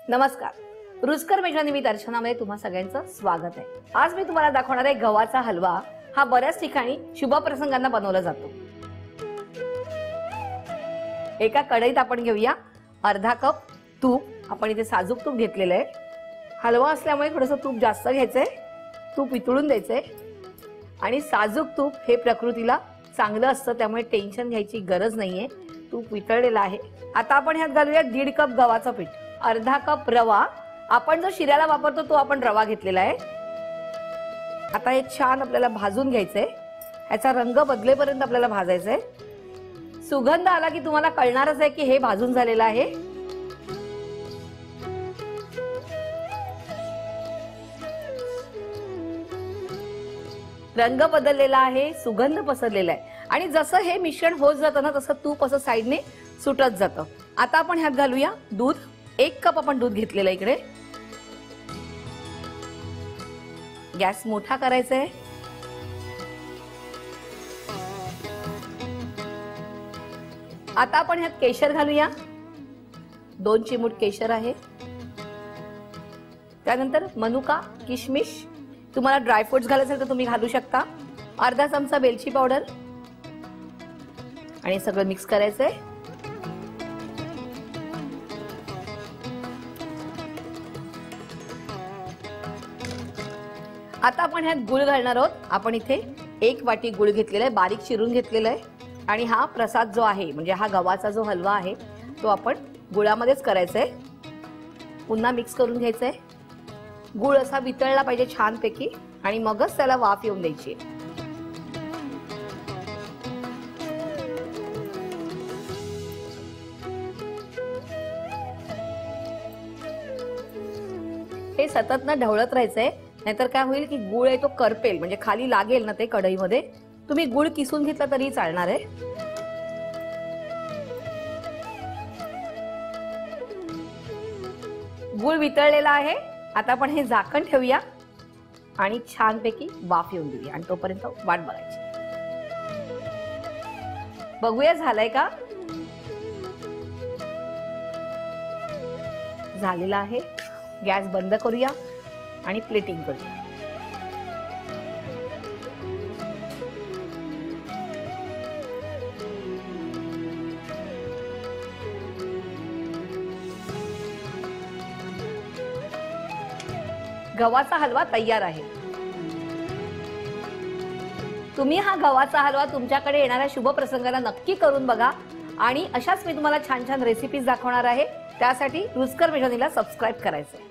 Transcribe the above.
नमस्कार, रुचकर मेजवानी मी दर्शनामध्ये तुम्हा सगळ्यांचं स्वागत आहे। आज मी तुम्हाला दाखवणार आहे गव्हाचा हलवा। हा बऱ्याच ठिकाणी शुभ प्रसंगांना बनवला जातो। एका कढईत आपण घेऊया अर्धा कप तूप। आपण इथे साजूक तूप घेतलेलं आहे। हलवा असल्यामुळे थोडंसं तूप जास्त घ्यायचंय, तूप वितळून द्यायचंय आणि साजूक तूप हे प्रकृतीला चांगलं असतं, त्यामुळे टेन्शन घ्यायची गरज नाहीये। तूप वितळलेलं आहे। आता आपण ह्यात घालूया 1.5 कप गव्हाचं पीठ, अर्धा कप रवा। आपण जो शिऱ्याला वापरतो तो आपण रवा घेतलेला आहे। आता हे छान आपल्याला भाजून घ्यायचंय। ह्याचा रंग बदलेपर्यंत आपल्याला भाजायचंय। सुगंध आला की तुम्हाला कळणारच आहे की हे भाजून झालेलं आहे। रंग बदललेला आहे, सुगंध पसरलेला आहे आणि जसं हे मिश्रण होत जातं ना तसं तूप असं साइडने सुटत जातं। आता आपण ह्यात घालूया दूध। 1 कप आपण दूध घेतलेलं आहे इकडे। गॅस मोठा करायचा आहे। आता आपण ह्यात केशर घालूया। 2 चिमूट केशर आहे। त्यानंतर मनुका, किशमिश, तुम्हाला ड्रायफ्रुट्स घालायचे तर तुम्ही घालू शकता। अर्धा चमचा वेलची पावडर आणि सगळं मिक्स करायचंय। आता आपण ह्यात गुळ घालणार आहोत। आपण इथे 1 वाटी गुळ घेतलेला आहे, बारीक चिरून घेतलेला आहे आणि हा प्रसाद जो आहे म्हणजे हा गव्हाचा जो हलवा आहे तो आपण गुळामध्येच करायचा आहे। पुन्हा मिक्स करून घ्यायचा आहे। गुळ असा वितळला पाहिजे छानपैकी आणि मगच त्याला वाफ येऊन द्यायची। हे सतत ना ढवळत राहायचंय, नाहीतर काय होईल की गुळ आहे तो करपेल, म्हणजे खाली लागेल ना ते कढईमध्ये। तुम्ही गुळ किसून घेतला तरी चालणार आहे। गुळ वितळलेला आहे। आता आपण हे झाकण ठेवूया आणि छानपैकी वाफ येऊन देऊया आणि तोपर्यंत वाट बघायची। बघूया झालंय का? झालेला आहे। गॅस बंद करूया आणि प्लेटिंग करूया। गव्हाचा हलवा तयार आहे। तुम्ही हा गव्हाचा हलवा तुमच्याकडे येणाऱ्या शुभ प्रसंगाला नक्की करून बघा आणि अशाच मी तुम्हाला छान छान रेसिपीज दाखवणार आहे। त्यासाठी रुचकर मेजवानीला सबस्क्राइब करायचं आहे।